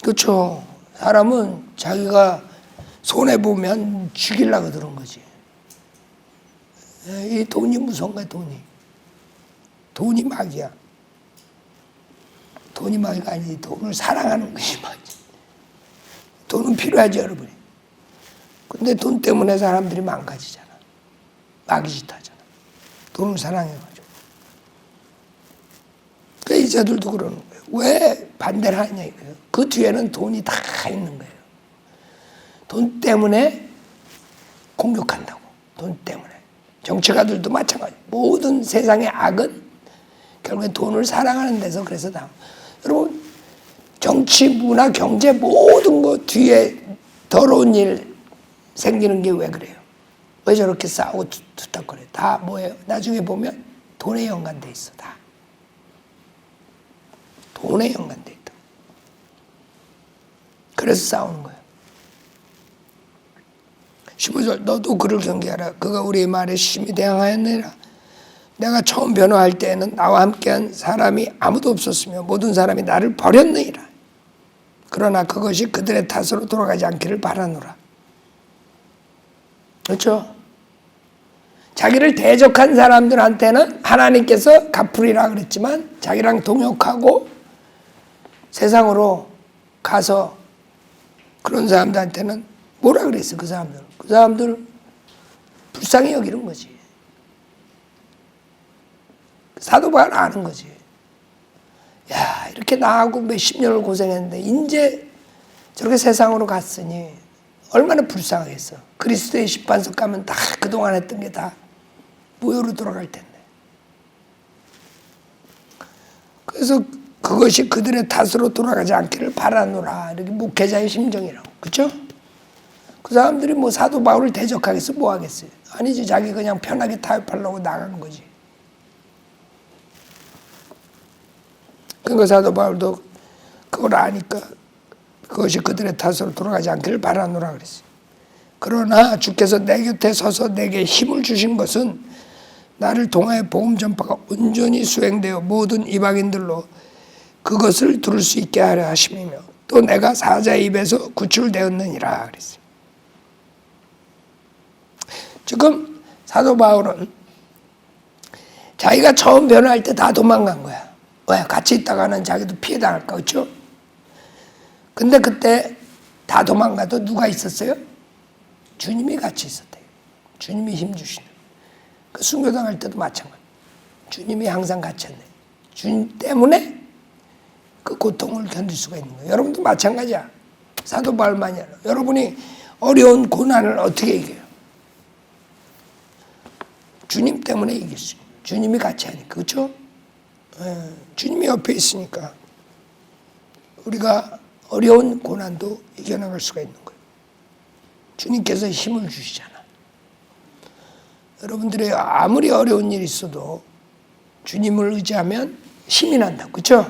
그렇죠. 사람은 자기가 손해보면 죽이려고 그러는 거지. 이 돈이 무서운 거야. 돈이 막이야. 돈이 막이가 아니지. 돈을 사랑하는 것이 막이지. 돈은 필요하지, 여러분이. 근데 돈 때문에 사람들이 망가지잖아. 마귀짓 하잖아. 돈을 사랑해가지고. 그러니까 이자들도 그러는 거예요. 왜 반대를 하냐 이거예요. 그 뒤에는 돈이 다 있는 거예요. 돈 때문에 공격한다고. 돈 때문에. 정치가들도 마찬가지. 모든 세상의 악은 결국엔 돈을 사랑하는 데서 그래서 다. 여러분 정치, 문화, 경제 모든 거 뒤에 더러운 일 생기는 게 왜 그래요? 왜 저렇게 싸우고 투탁거려요? 다 뭐예요? 나중에 보면 돈에 연관돼 있어. 다. 돈에 연관돼 있다. 그래서 싸우는 거예요. 15절 너도 그를 경계하라. 그가 우리의 말에 심히 대항하였느니라. 내가 처음 변호할 때에는 나와 함께한 사람이 아무도 없었으며 모든 사람이 나를 버렸느니라. 그러나 그것이 그들의 탓으로 돌아가지 않기를 바라노라. 그렇죠? 자기를 대적한 사람들한테는 하나님께서 갚으리라 그랬지만 자기랑 동역하고 세상으로 가서 그런 사람들한테는 뭐라 그랬어? 그 사람들 불쌍히 여기는 거지. 사도 바울 아는 거지. 야, 이렇게 나하고 몇십 년을 고생했는데 이제 저렇게 세상으로 갔으니 얼마나 불쌍하겠어. 그리스도의 심판석 가면 다 그동안 했던 게 다 무효로 돌아갈 텐데. 그래서 그것이 그들의 탓으로 돌아가지 않기를 바라노라. 이렇게 목회자의 심정이라고. 그렇죠? 그 사람들이 뭐 사도 바울을 대적하겠어? 뭐 하겠어요? 아니지. 자기 그냥 편하게 타협하려고 나가는 거지. 그러니까 사도 바울도 그걸 아니까 그것이 그들의 탓으로 돌아가지 않기를 바라노라 그랬어요. 그러나 주께서 내 곁에 서서 내게 힘을 주신 것은 나를 통하여 복음 전파가 온전히 수행되어 모든 이방인들로 그것을 들을 수 있게 하려 하심이며 또 내가 사자의 입에서 구출되었느니라 그랬어요. 지금 사도 바울은 자기가 처음 변호할 때 다 도망간 거야. 왜? 같이 있다가는 자기도 피해 당할까, 그렇죠? 근데 그때 다 도망가도 누가 있었어요? 주님이 같이 있었대요. 주님이 힘 주시는. 그 순교당할 때도 마찬가지. 주님이 항상 같이 했네. 주님 때문에 그 고통을 견딜 수가 있는 거예요. 여러분도 마찬가지야. 사도 바울만이 아니라 여러분이 어려운 고난을 어떻게 이겨요? 주님 때문에 이길 수 있어요. 주님이 같이 하니까, 그렇죠? 주님이 옆에 있으니까 우리가 어려운 고난도 이겨나갈 수가 있는 거예요. 주님께서 힘을 주시잖아. 여러분들이 아무리 어려운 일이 있어도 주님을 의지하면 힘이 난다. 그렇죠?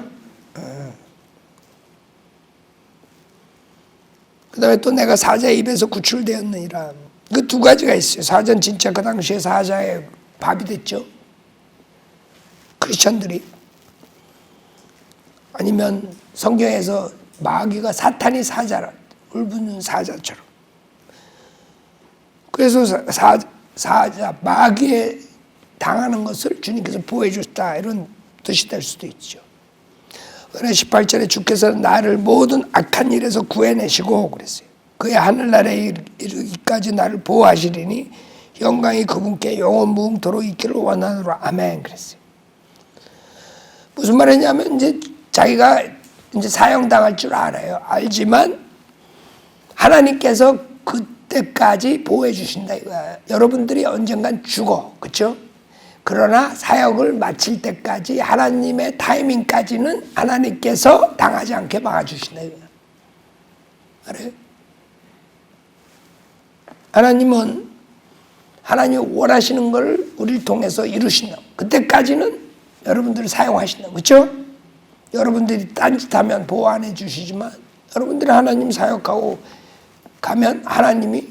그 다음에 또 내가 사자의 입에서 구출되었느니라. 그 두 가지가 있어요. 사자는 진짜 그 당시에 사자의 밥이 됐죠. 크리스천들이. 아니면 성경에서 마귀가 사탄이 사자라. 울부짖는 사자처럼. 그래서 사자, 마귀에 당하는 것을 주님께서 보호해 주셨다. 이런 뜻이 될 수도 있죠. 그러나 18절에 주께서는 나를 모든 악한 일에서 구해내시고 그랬어요. 그의 하늘나라에 이르기까지 나를 보호하시리니 영광이 그분께 영원 무궁토록 있기를 원하노라. 아멘. 그랬어요. 무슨 말이냐면 이제 자기가 이제 사형당할 줄 알아요. 알지만 하나님께서 그때까지 보호해 주신다 이거야. 여러분들이 언젠간 죽어. 그렇죠? 그러나 사역을 마칠 때까지 하나님의 타이밍까지는 하나님께서 당하지 않게 막아주신다. 알아요? 하나님은 하나님이 원하시는 걸 우리를 통해서 이루신다. 그때까지는 여러분들을 사용하신다. 그렇죠? 여러분들이 딴짓하면 보호 안 해주시지만 여러분들이 하나님 사역하고 가면 하나님이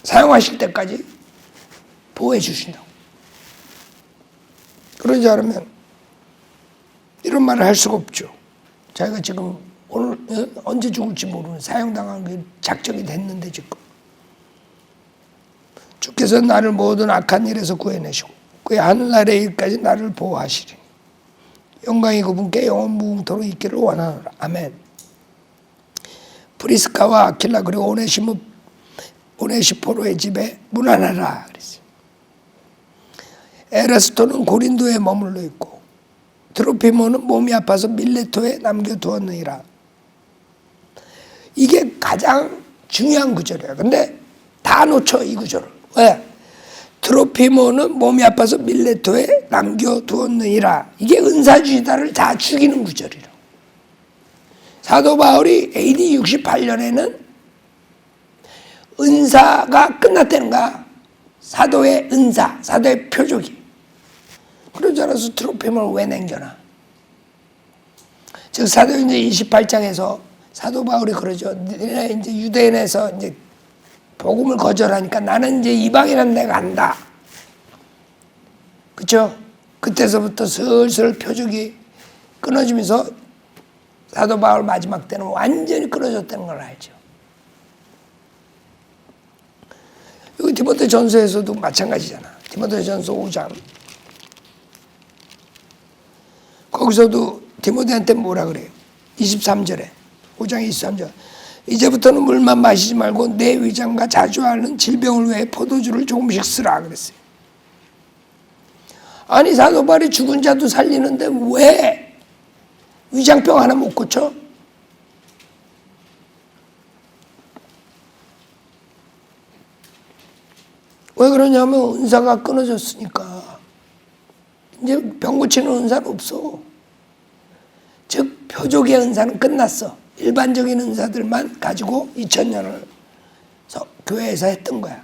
사용하실 때까지 보호해 주신다고. 그러지 않으면 이런 말을 할 수가 없죠. 자기가 지금 오늘 언제 죽을지 모르는 사형당한 게 작정이 됐는데 지금 주께서 나를 모든 악한 일에서 구해내시고 그의 하늘나라의 일까지 나를 보호하시리니 영광이 그분께 영원 무궁토록 있기를 원하노라. 아멘. 브리스카와 아킬라 그리고 오네시포로의 집에 문안하라 그랬어요. 에라스토는 고린도에 머물러 있고 트로피모는 몸이 아파서 밀레토에 남겨두었느니라. 이게 가장 중요한 구절이에요. 근데 다 놓쳐 이 구절을. 왜? 트로피모는 몸이 아파서 밀레토에 남겨두었느니라. 이게 은사주의자를 다 죽이는 구절이라. 사도 바울이 AD 68년에는 은사가 끝났다는 거야. 사도의 은사, 사도의 표적이. 그러지 않아서 트로피모를 왜 남겨놔? 즉 사도행전 28장에서 사도 바울이 그러죠. 너네 이제 유대인에서 이제 복음을 거절하니까 나는 이제 이방인은 내가 안다. 그렇죠? 그때서부터 슬슬 표적이 끊어지면서 사도 바울 마지막 때는 완전히 끊어졌다는 걸 알죠. 여기 디모데전서에서도 마찬가지잖아. 디모데전서 5장. 거기서도 디모데한테 뭐라 그래요? 23절에 5장 23절. 이제부터는 물만 마시지 말고 내 위장과 자주 앓는 질병을 위해 포도주를 조금씩 쓰라 그랬어요. 아니 사도 바울이 죽은 자도 살리는데 왜 위장병 하나 못 고쳐? 왜 그러냐면 은사가 끊어졌으니까. 이제 병 고치는 은사는 없어. 즉 표적의 은사는 끝났어. 일반적인 은사들만 가지고 2000년을 교회에서 했던 거야.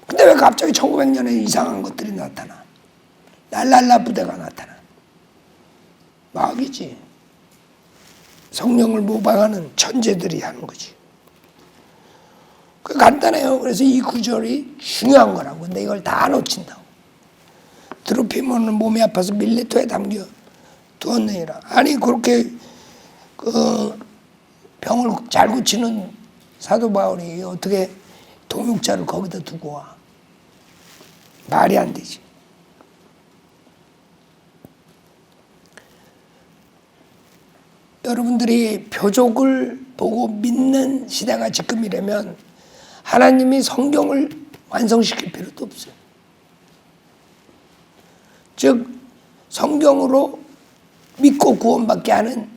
근데 왜 갑자기 1900년에 이상한 것들이 나타나? 랄랄라 부대가 나타나. 마귀지. 성령을 모방하는 천재들이 하는 거지. 그 간단해요. 그래서 이 구절이 중요한 거라고. 근데 이걸 다 놓친다고. 트로피모는 몸이 아파서 밀레토에 담겨 두었느니라. 아니 그렇게 병을 잘 고치는 사도 바울이 어떻게 동역자를 거기다 두고 와? 말이 안 되지. 여러분들이 표적을 보고 믿는 시대가 지금이라면 하나님이 성경을 완성시킬 필요도 없어요. 즉 성경으로 믿고 구원받게 하는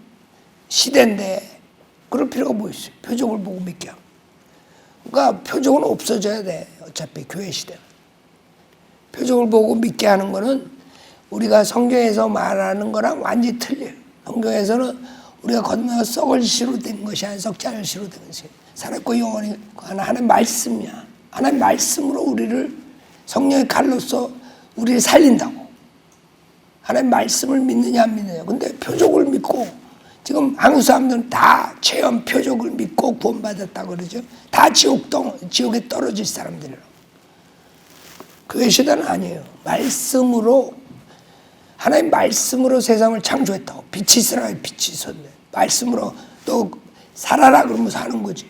시대인데 그럴 필요가 뭐 있어요? 표적을 보고 믿게 하고. 그러니까 표적은 없어져야 돼. 어차피 교회 시대는. 표적을 보고 믿게 하는 거는 우리가 성경에서 말하는 거랑 완전히 틀려요. 성경에서는 우리가 건너 썩을 시로 된 것이 아니라 썩지 않을 시로 된 것이 살았고 영원히 하나님 말씀이야. 하나님 말씀으로 우리를 성령의 칼로서 우리를 살린다고. 하나님 말씀을 믿느냐 안 믿느냐. 근데 표적을 믿고 지금 한국 사람들은 다 체험 표적을 믿고 구원받았다고 그러죠. 다 지옥에 떨어질 사람들이라고. 교회 시대는 아니에요. 말씀으로 하나님 말씀으로 세상을 창조했다고. 빛이 있으라 빛이 있었네. 말씀으로 또 살아라 그러면 사는 거지.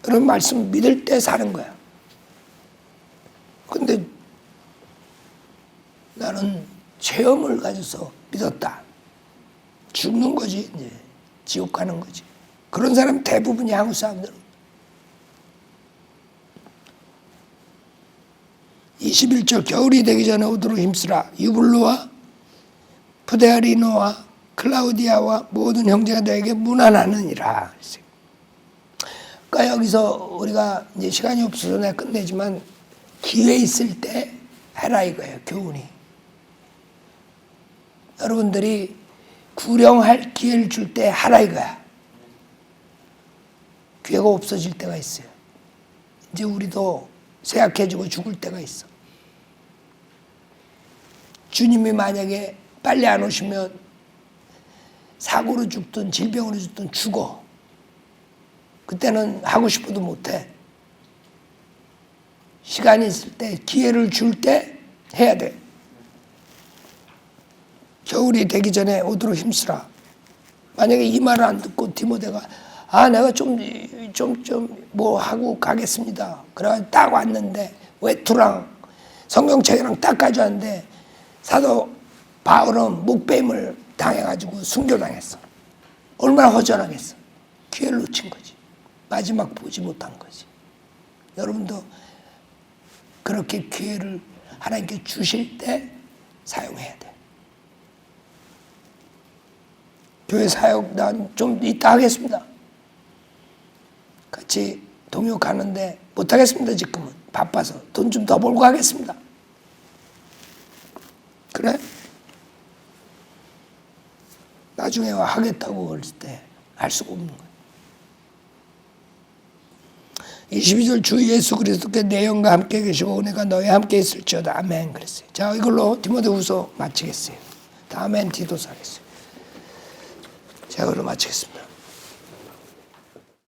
그런 말씀 믿을 때 사는 거야. 근데 나는 체험을 가져서 믿었다. 죽는 거지 이제. 지옥 가는 거지. 그런 사람 대부분이 한국 사람들은. 21절 겨울이 되기 전에 오도록 힘쓰라. 유블로와 푸데아리노와 클라우디아와 모든 형제가 너에게 문안하느니라. 그러니까 여기서 우리가 이제 시간이 없어서 내가 끝내지만 기회 있을 때 해라 이거예요. 교훈이. 여러분들이 구령할 기회를 줄 때 하라 이거야. 기회가 없어질 때가 있어요. 이제 우리도 쇠약해지고 죽을 때가 있어. 주님이 만약에 빨리 안 오시면 사고로 죽든 질병으로 죽든 죽어. 그때는 하고 싶어도 못해. 시간이 있을 때 기회를 줄 때 해야 돼. 겨울이 되기 전에 오도록 힘쓰라. 만약에 이 말을 안 듣고 디모데가 내가 좀 뭐 하고 가겠습니다. 그래가지고 딱 왔는데 외투랑 성경책이랑 딱 가져왔는데 사도 바울은 목배임을 당해가지고 순교당했어. 얼마나 허전하겠어. 기회를 놓친 거지. 마지막 보지 못한 거지. 여러분도 그렇게 기회를 하나님께 주실 때 사용해야 돼. 교회 사역 난 좀 이따 하겠습니다. 같이 동역하는데 못하겠습니다. 지금은 바빠서 돈 좀 더 벌고 하겠습니다. 그래? 나중에 하겠다고 그럴 때 할 수가 없는 거예요. 22절 주 예수 그리스도께 내 영과 함께 계시고 은혜가 너희 함께 있을지어다. 아멘. 그랬어요. 자, 이걸로 디모데후서 마치겠어요. 다음엔 디도서 하겠어요. 자, 이걸로 마치겠습니다.